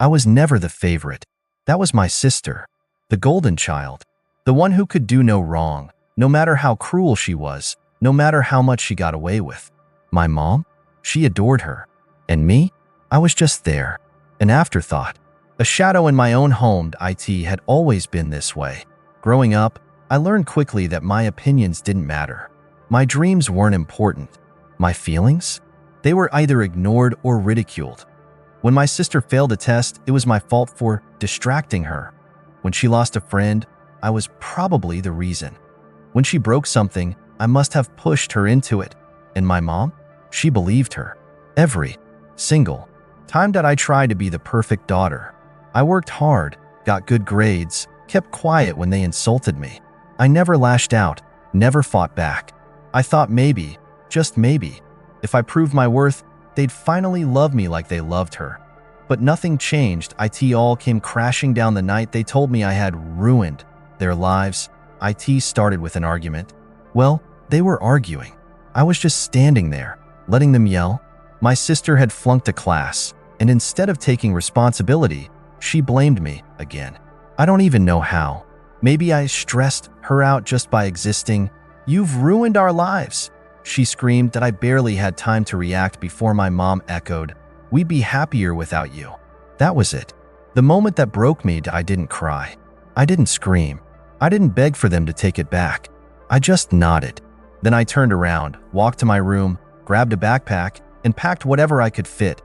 I was never the favorite. That was my sister, the golden child, the one who could do no wrong, no matter how cruel she was, no matter how much she got away with. My mom? She adored her. And me? I was just there, an afterthought, a shadow in my own home. It had always been this way. Growing up, I learned quickly that my opinions didn't matter. My dreams weren't important. My feelings? They were either ignored or ridiculed. When my sister failed a test, it was my fault for distracting her. When she lost a friend, I was probably the reason. When she broke something, I must have pushed her into it. And my mom? She believed her. Every single time that I tried to be the perfect daughter. I worked hard, got good grades, kept quiet when they insulted me. I never lashed out, never fought back. I thought maybe, just maybe, if I proved my worth, they'd finally love me like they loved her. But nothing changed. It all came crashing down the night they told me I had ruined their lives. It started with an argument. Well, they were arguing. I was just standing there, letting them yell. My sister had flunked a class, and instead of taking responsibility, she blamed me again. I don't even know how. Maybe I stressed her out just by existing. "You've ruined our lives," she screamed that I barely had time to react before my mom echoed, "We'd be happier without you." That was it. The moment that broke me. I didn't cry. I didn't scream. I didn't beg for them to take it back. I just nodded. Then I turned around, walked to my room, grabbed a backpack, and packed whatever I could fit.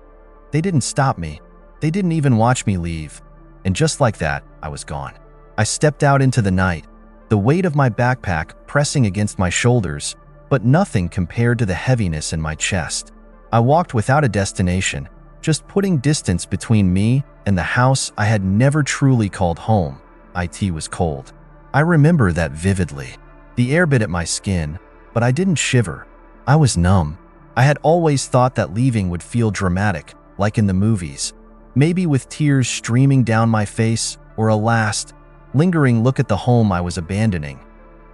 They didn't stop me. They didn't even watch me leave. And just like that, I was gone. I stepped out into the night, the weight of my backpack pressing against my shoulders, but nothing compared to the heaviness in my chest. I walked without a destination, just putting distance between me and the house I had never truly called home. It was cold. I remember that vividly. The air bit at my skin, but I didn't shiver. I was numb. I had always thought that leaving would feel dramatic, like in the movies. Maybe with tears streaming down my face, or a last, lingering look at the home I was abandoning.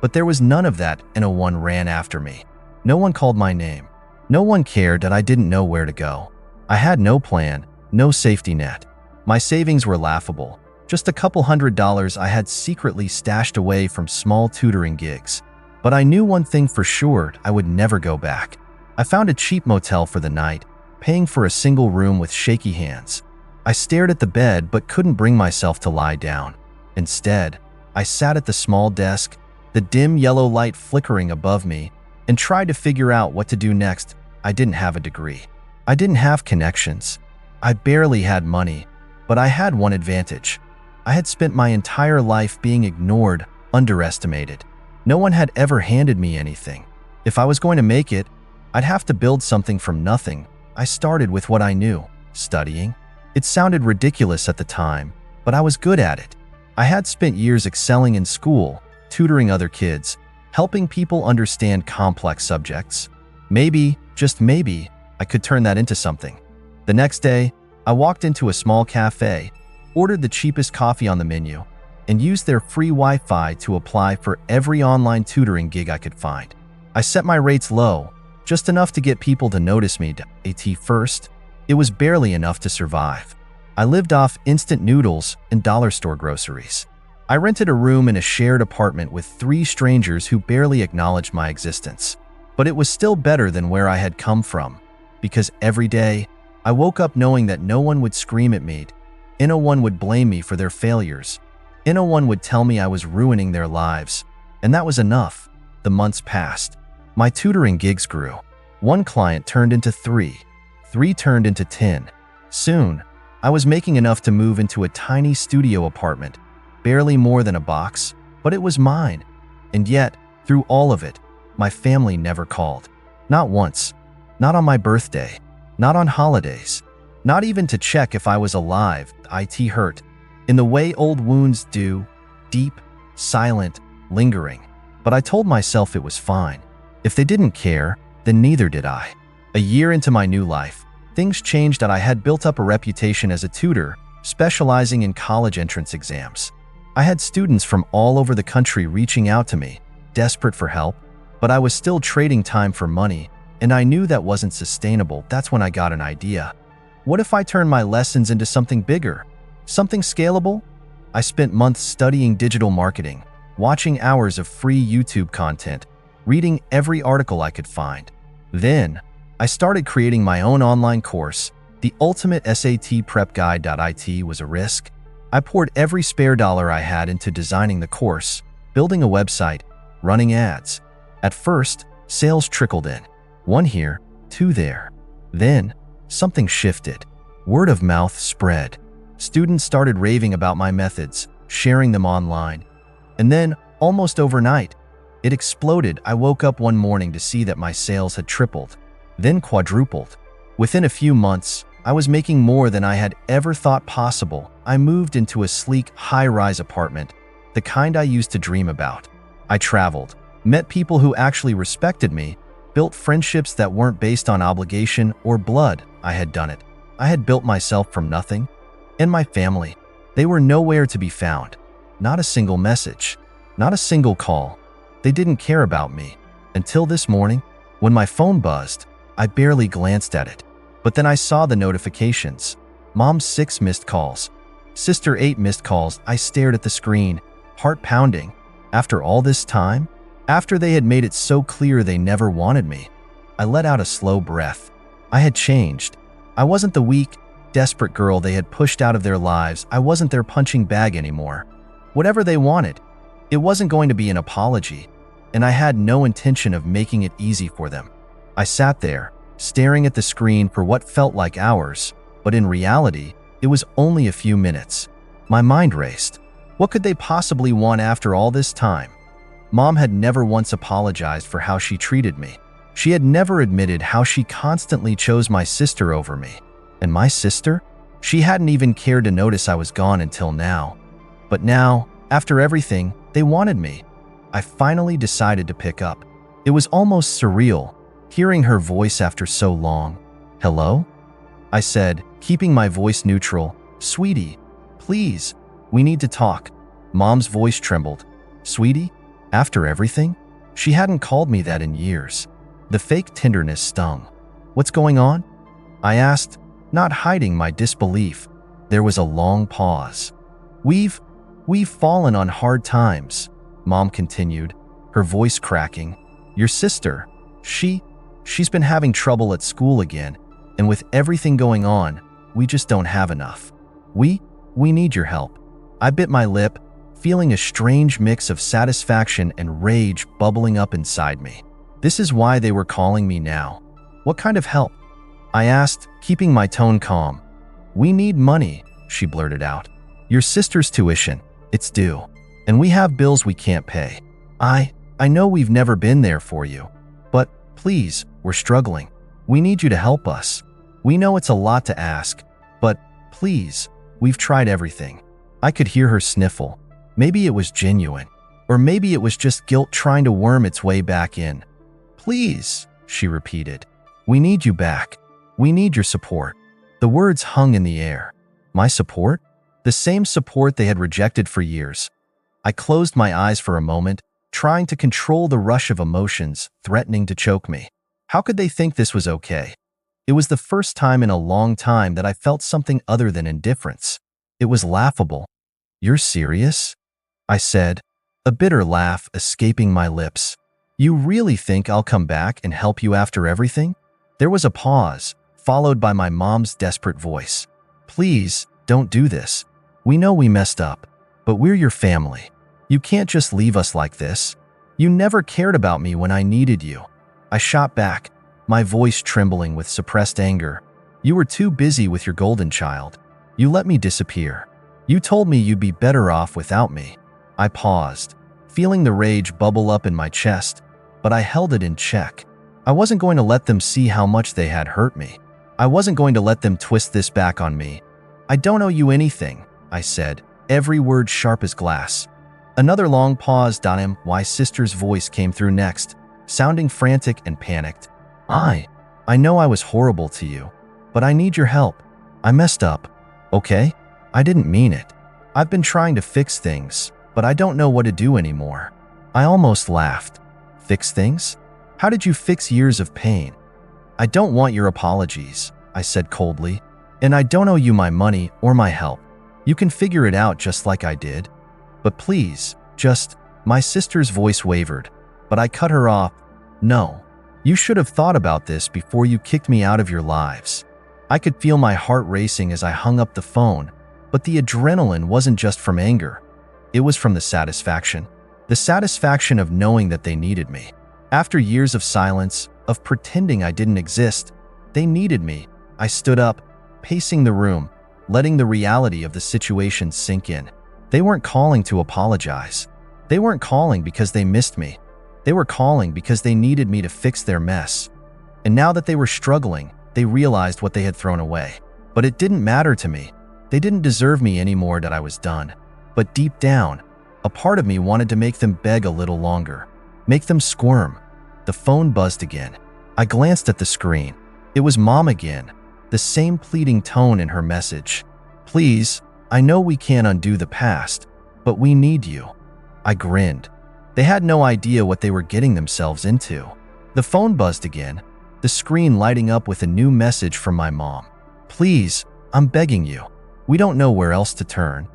But there was none of that, and no one ran after me. No one called my name. No one cared that I didn't know where to go. I had no plan, no safety net. My savings were laughable. Just a couple $100s I had secretly stashed away from small tutoring gigs. But I knew one thing for sure: I would never go back. I found a cheap motel for the night, paying for a single room with shaky hands. I stared at the bed but couldn't bring myself to lie down. Instead, I sat at the small desk, the dim yellow light flickering above me, and tried to figure out what to do next. I didn't have a degree. I didn't have connections. I barely had money, but I had one advantage. I had spent my entire life being ignored, underestimated. No one had ever handed me anything. If I was going to make it, I'd have to build something from nothing. I started with what I knew: studying. It sounded ridiculous at the time, but I was good at it. I had spent years excelling in school, tutoring other kids, helping people understand complex subjects. Maybe, just maybe, I could turn that into something. The next day, I walked into a small cafe, ordered the cheapest coffee on the menu, and used their free Wi-Fi to apply for every online tutoring gig I could find. I set my rates low, just enough to get people to notice me. At first, it was barely enough to survive. I lived off instant noodles and dollar store groceries. I rented a room in a shared apartment with 3 strangers who barely acknowledged my existence. But it was still better than where I had come from, because every day, I woke up knowing that no one would scream at me, and no one would blame me for their failures, and no one would tell me I was ruining their lives. And that was enough. The months passed. My tutoring gigs grew. 1 client turned into 3. 3 turned into 10. Soon, I was making enough to move into a tiny studio apartment, barely more than a box, but it was mine. And yet, through all of it, my family never called. Not once. Not on my birthday. Not on holidays. Not even to check if I was alive. It hurt, in the way old wounds do, deep, silent, lingering. But I told myself it was fine. If they didn't care, then neither did I. A year into my new life, things changed. That I had built up a reputation as a tutor, specializing in college entrance exams. I had students from all over the country reaching out to me, desperate for help, but I was still trading time for money, and I knew that wasn't sustainable. That's when I got an idea. What if I turned my lessons into something bigger? Something scalable? I spent months studying digital marketing, watching hours of free YouTube content, reading every article I could find. Then, I started creating my own online course. The ultimate SAT prep guide.it was a risk. I poured every spare dollar I had into designing the course, building a website, running ads. At first, sales trickled in. One here, two there. Then, something shifted. Word of mouth spread. Students started raving about my methods, sharing them online. And then, almost overnight, it exploded. I woke up one morning to see that my sales had tripled, then quadrupled. Within a few months, I was making more than I had ever thought possible. I moved into a sleek, high-rise apartment, the kind I used to dream about. I traveled, met people who actually respected me, built friendships that weren't based on obligation or blood. I had done it. I had built myself from nothing. And my family, they were nowhere to be found. Not a single message, not a single call. They didn't care about me. Until this morning, when my phone buzzed, I barely glanced at it. But then I saw the notifications. Mom's 6 missed calls. Sister 8 missed calls. I stared at the screen, heart pounding. After all this time? After they had made it so clear they never wanted me, I let out a slow breath. I had changed. I wasn't the weak, desperate girl they had pushed out of their lives. I wasn't their punching bag anymore. Whatever they wanted, it wasn't going to be an apology, and I had no intention of making it easy for them. I sat there, staring at the screen for what felt like hours, but in reality, it was only a few minutes. My mind raced. What could they possibly want after all this time? Mom had never once apologized for how she treated me. She had never admitted how she constantly chose my sister over me. And my sister? She hadn't even cared to notice I was gone until now. But now, after everything, they wanted me. I finally decided to pick up. It was almost surreal, hearing her voice after so long. "Hello?" I said, keeping my voice neutral. "Sweetie, please, we need to talk." Mom's voice trembled. "Sweetie? After everything?" She hadn't called me that in years. The fake tenderness stung. "What's going on?" I asked, not hiding my disbelief. There was a long pause. We've fallen on hard times," Mom continued, her voice cracking. "Your sister, she's been having trouble at school again, and with everything going on, we just don't have enough. We need your help." I bit my lip, feeling a strange mix of satisfaction and rage bubbling up inside me. This is why they were calling me now. "What kind of help?" I asked, keeping my tone calm. "We need money," she blurted out. "Your sister's tuition, it's due. And we have bills we can't pay. I know we've never been there for you, but please, we're struggling. We need you to help us. We know it's a lot to ask, but please, we've tried everything." I could hear her sniffle. Maybe it was genuine, or maybe it was just guilt trying to worm its way back in. "Please," she repeated. "We need you back. We need your support." The words hung in the air. My support? The same support they had rejected for years. I closed my eyes for a moment, trying to control the rush of emotions threatening to choke me. How could they think this was okay? It was the first time in a long time that I felt something other than indifference. It was laughable. "You're serious?" I said, a bitter laugh escaping my lips. "You really think I'll come back and help you after everything?" There was a pause, followed by my mom's desperate voice. "Please, don't do this. We know we messed up, but we're your family. You can't just leave us like this. You never cared about me when I needed you." I shot back, my voice trembling with suppressed anger. "You were too busy with your golden child. You let me disappear. You told me you'd be better off without me." I paused, feeling the rage bubble up in my chest, but I held it in check. I wasn't going to let them see how much they had hurt me. I wasn't going to let them twist this back on me. "I don't owe you anything," I said, every word sharp as glass. Another long pause. My sister's voice came through next, sounding frantic and panicked. I know I was horrible to you, but I need your help. I messed up, okay? I didn't mean it. I've been trying to fix things, but I don't know what to do anymore." I almost laughed. "Fix things? How did you fix years of pain?" "I don't want your apologies," I said coldly, "and I don't owe you my money or my help. You can figure it out just like I did. But please, just, my sister's voice wavered, but I cut her off. No, you should have thought about this before you kicked me out of your lives. I could feel my heart racing as I hung up the phone, but the adrenaline wasn't just from anger. It was from the satisfaction. The satisfaction of knowing that they needed me. After years of silence, of pretending I didn't exist, they needed me. I stood up, pacing the room, letting the reality of the situation sink in. They weren't calling to apologize. They weren't calling because they missed me. They were calling because they needed me to fix their mess. And now that they were struggling, they realized what they had thrown away. But it didn't matter to me. They didn't deserve me anymore. That I was done. But deep down, a part of me wanted to make them beg a little longer, make them squirm. The phone buzzed again. I glanced at the screen. It was Mom again, the same pleading tone in her message. Please, I know we can't undo the past, but we need you. I grinned. They had no idea what they were getting themselves into. The phone buzzed again, the screen lighting up with a new message from my mom. Please, I'm begging you. We don't know where else to turn.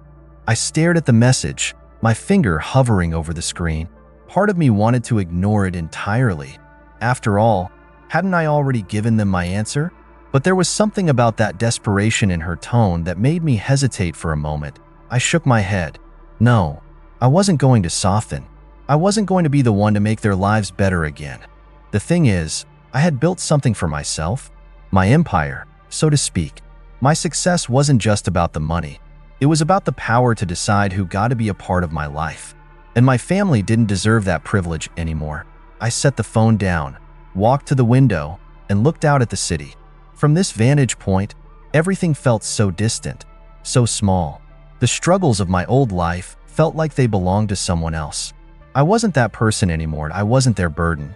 I stared at the message, my finger hovering over the screen. Part of me wanted to ignore it entirely. After all, hadn't I already given them my answer? But there was something about that desperation in her tone that made me hesitate for a moment. I shook my head. No, I wasn't going to soften. I wasn't going to be the one to make their lives better again. The thing is, I had built something for myself, my empire, so to speak. My success wasn't just about the money. It was about the power to decide who got to be a part of my life. And my family didn't deserve that privilege anymore. I set the phone down, walked to the window, and looked out at the city. From this vantage point, everything felt so distant, so small. The struggles of my old life felt like they belonged to someone else. I wasn't that person anymore. I wasn't their burden.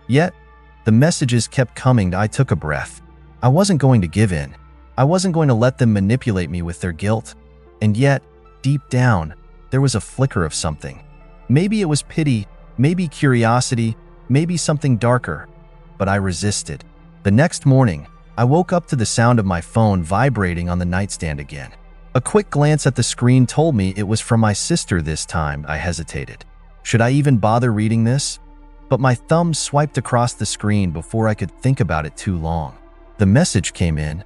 Yet, the messages kept coming. I took a breath. I wasn't going to give in. I wasn't going to let them manipulate me with their guilt. And yet, deep down, there was a flicker of something. Maybe it was pity, maybe curiosity, maybe something darker. But I resisted. The next morning, I woke up to the sound of my phone vibrating on the nightstand again. A quick glance at the screen told me it was from my sister this time. I hesitated. Should I even bother reading this? But my thumb swiped across the screen before I could think about it too long. The message came in.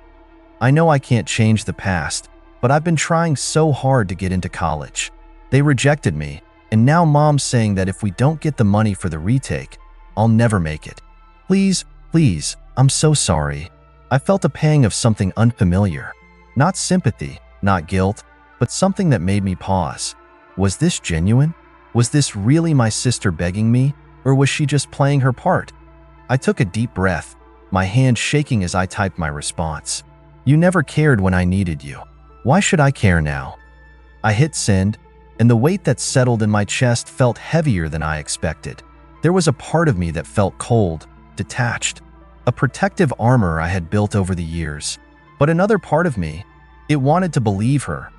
I know I can't change the past, but I've been trying so hard to get into college. They rejected me, and now Mom's saying that if we don't get the money for the retake, I'll never make it. Please, please, I'm so sorry. I felt a pang of something unfamiliar. Not sympathy, not guilt, but something that made me pause. Was this genuine? Was this really my sister begging me, or was she just playing her part? I took a deep breath, my hand shaking as I typed my response. You never cared when I needed you. Why should I care now? I hit send, and the weight that settled in my chest felt heavier than I expected. There was a part of me that felt cold, detached, a protective armor I had built over the years. But another part of me, it wanted to believe her,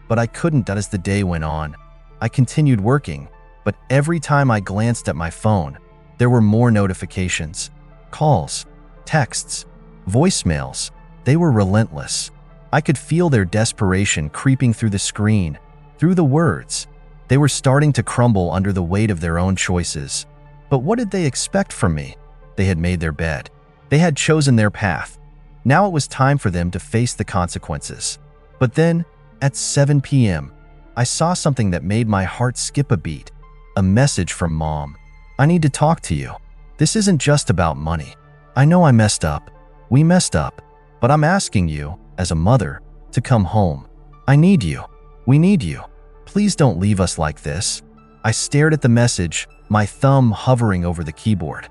but I couldn't. As the day went on, I continued working, but every time I glanced at my phone, there were more notifications, calls, texts, voicemails. They were relentless. I could feel their desperation creeping through the screen, through the words. They were starting to crumble under the weight of their own choices. But what did they expect from me? They had made their bed. They had chosen their path. Now it was time for them to face the consequences. But then, at 7 p.m., I saw something that made my heart skip a beat. A message from Mom. I need to talk to you. This isn't just about money. I know I messed up. We messed up. But I'm asking you, as a mother, to come home. I need you. We need you. Please don't leave us like this. I stared at the message, my thumb hovering over the keyboard.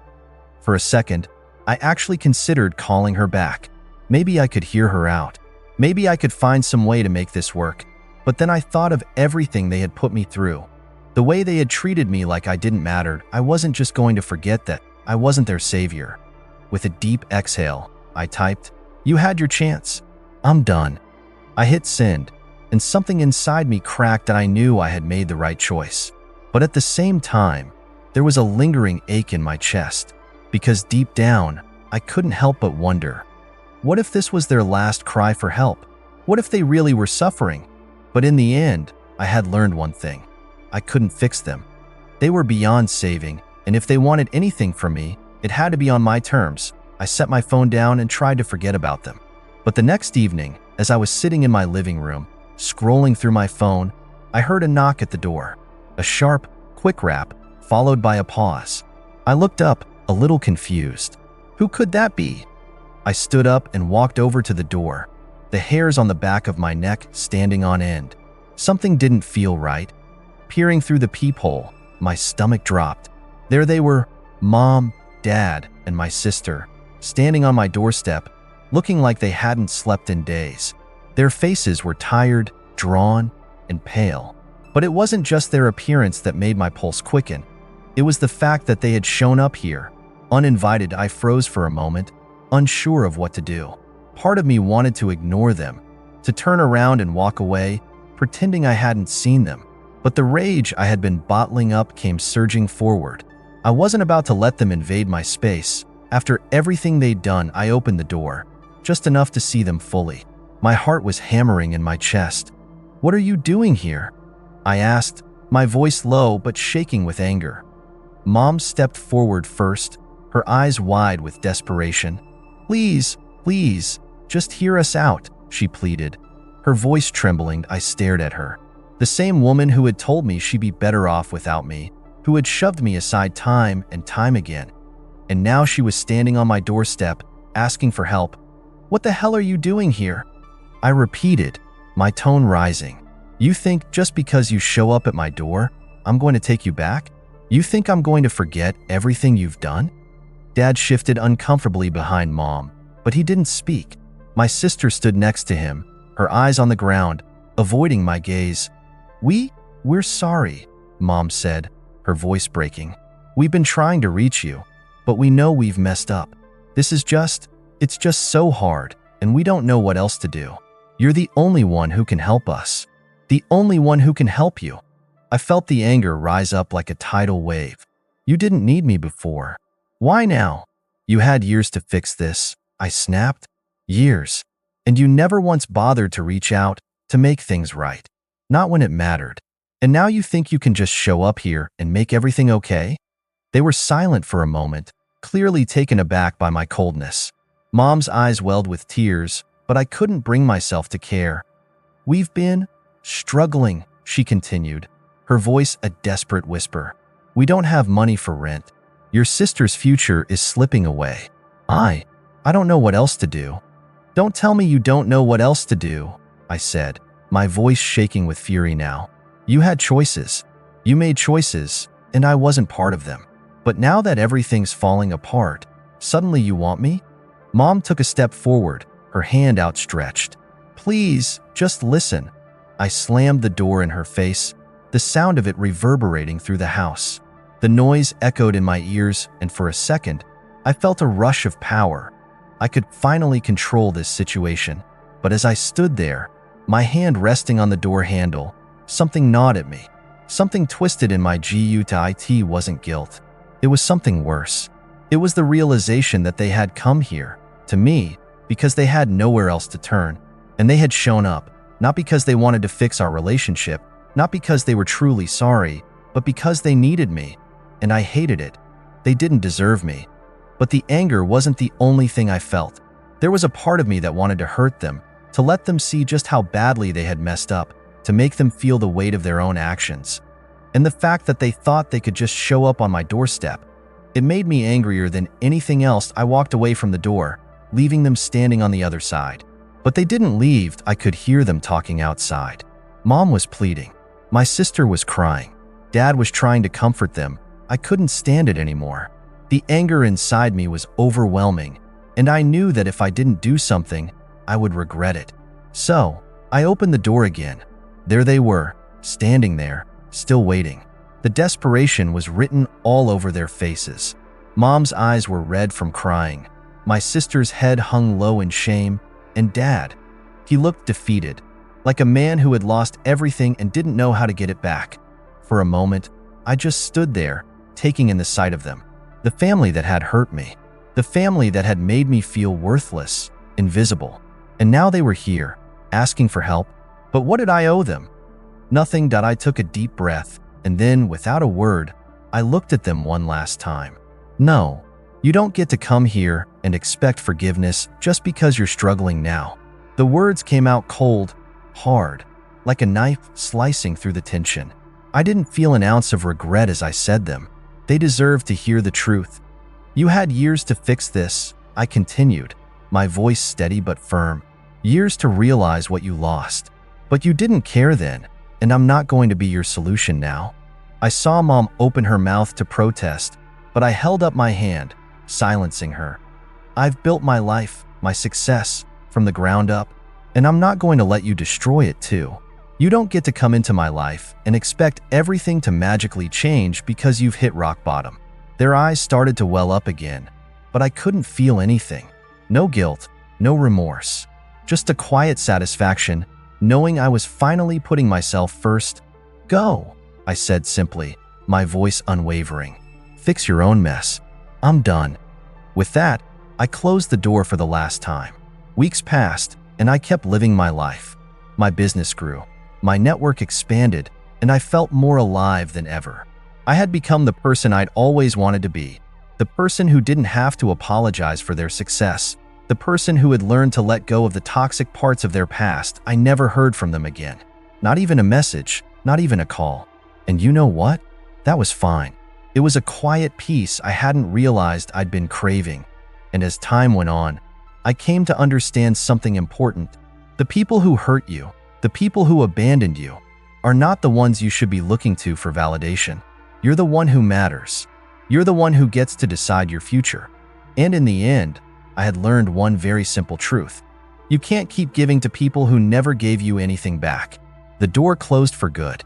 For a second, I actually considered calling her back. Maybe I could hear her out. Maybe I could find some way to make this work. But then I thought of everything they had put me through. The way they had treated me like I didn't matter. I wasn't just going to forget that. I wasn't their savior. With a deep exhale, I typed, "You had your chance. I'm done." I hit send, and something inside me cracked, and I knew I had made the right choice. But at the same time, there was a lingering ache in my chest, because deep down, I couldn't help but wonder, what if this was their last cry for help? What if they really were suffering? But in the end, I had learned one thing. I couldn't fix them. They were beyond saving, and if they wanted anything from me, it had to be on my terms. I set my phone down and tried to forget about them. But the next evening, as I was sitting in my living room, scrolling through my phone, I heard a knock at the door. A sharp, quick rap, followed by a pause. I looked up, a little confused. Who could that be? I stood up and walked over to the door, the hairs on the back of my neck standing on end. Something didn't feel right. Peering through the peephole, my stomach dropped. There they were, Mom, Dad, and my sister, standing on my doorstep, looking like they hadn't slept in days. Their faces were tired, drawn, and pale. But it wasn't just their appearance that made my pulse quicken. It was the fact that they had shown up here. Uninvited, I froze for a moment, unsure of what to do. Part of me wanted to ignore them, to turn around and walk away, pretending I hadn't seen them. But the rage I had been bottling up came surging forward. I wasn't about to let them invade my space. After everything they'd done, I opened the door, just enough to see them fully. My heart was hammering in my chest. "What are you doing here?" I asked, my voice low but shaking with anger. Mom stepped forward first, her eyes wide with desperation. Please, just hear us out," she pleaded. Her voice trembling, I stared at her. The same woman who had told me she'd be better off without me, who had shoved me aside time and time again. And now she was standing on my doorstep, asking for help. "What the hell are you doing here?" I repeated, my tone rising. "You think just because you show up at my door, I'm going to take you back? You think I'm going to forget everything you've done?" Dad shifted uncomfortably behind Mom, but he didn't speak. My sister stood next to him, her eyes on the ground, avoiding my gaze. We're sorry," Mom said, her voice breaking. "We've been trying to reach you, but we know we've messed up. It's just so hard, and we don't know what else to do. You're the only one who can help us. The only one who can help you." I felt the anger rise up like a tidal wave. "You didn't need me before. Why now? You had years to fix this," I snapped. "Years. And you never once bothered to reach out, to make things right. Not when it mattered. And now you think you can just show up here and make everything okay?" They were silent for a moment, clearly taken aback by my coldness. Mom's eyes welled with tears, but I couldn't bring myself to care. "We've been struggling," she continued, her voice a desperate whisper. "We don't have money for rent. Your sister's future is slipping away. I don't know what else to do." "Don't tell me you don't know what else to do," I said, my voice shaking with fury now. "You had choices. You made choices, and I wasn't part of them. But now that everything's falling apart, suddenly you want me?" Mom took a step forward, her hand outstretched. "Please, just listen." I slammed the door in her face, the sound of it reverberating through the house. The noise echoed in my ears, and for a second, I felt a rush of power. I could finally control this situation. But as I stood there, my hand resting on the door handle, something gnawed at me. Something twisted in my gut wasn't guilt. It was something worse. It was the realization that they had come here, to me, because they had nowhere else to turn. And they had shown up, not because they wanted to fix our relationship, not because they were truly sorry, but because they needed me. And I hated it. They didn't deserve me. But the anger wasn't the only thing I felt. There was a part of me that wanted to hurt them, to let them see just how badly they had messed up, to make them feel the weight of their own actions. And the fact that they thought they could just show up on my doorstep, it made me angrier than anything else. I walked away from the door, leaving them standing on the other side. But they didn't leave. I could hear them talking outside. Mom was pleading. My sister was crying. Dad was trying to comfort them. I couldn't stand it anymore. The anger inside me was overwhelming, and I knew that if I didn't do something, I would regret it. So, I opened the door again. There they were, standing there, still waiting. The desperation was written all over their faces. Mom's eyes were red from crying. My sister's head hung low in shame, and Dad, he looked defeated, like a man who had lost everything and didn't know how to get it back. For a moment, I just stood there, taking in the sight of them. The family that had hurt me. The family that had made me feel worthless, invisible. And now they were here, asking for help. But what did I owe them? Nothing. I took a deep breath, and then, without a word, I looked at them one last time. No, you don't get to come here and expect forgiveness just because you're struggling now. The words came out cold, hard, like a knife slicing through the tension. I didn't feel an ounce of regret as I said them. They deserved to hear the truth. You had years to fix this, I continued, my voice steady but firm. Years to realize what you lost. But you didn't care then, and I'm not going to be your solution now. I saw Mom open her mouth to protest, but I held up my hand, silencing her. I've built my life, my success, from the ground up, and I'm not going to let you destroy it too. You don't get to come into my life and expect everything to magically change because you've hit rock bottom. Their eyes started to well up again, but I couldn't feel anything. No guilt, no remorse. Just a quiet satisfaction, knowing I was finally putting myself first. Go, I said simply, my voice unwavering. Fix your own mess. I'm done. With that, I closed the door for the last time. Weeks passed, and I kept living my life. My business grew. My network expanded, and I felt more alive than ever. I had become the person I'd always wanted to be, the person who didn't have to apologize for their success, the person who had learned to let go of the toxic parts of their past. I never heard from them again. Not even a message, not even a call. And you know what? That was fine. It was a quiet peace I hadn't realized I'd been craving. And as time went on, I came to understand something important. The people who hurt you, the people who abandoned you, are not the ones you should be looking to for validation. You're the one who matters. You're the one who gets to decide your future. And in the end, I had learned one very simple truth. You can't keep giving to people who never gave you anything back. The door closed for good.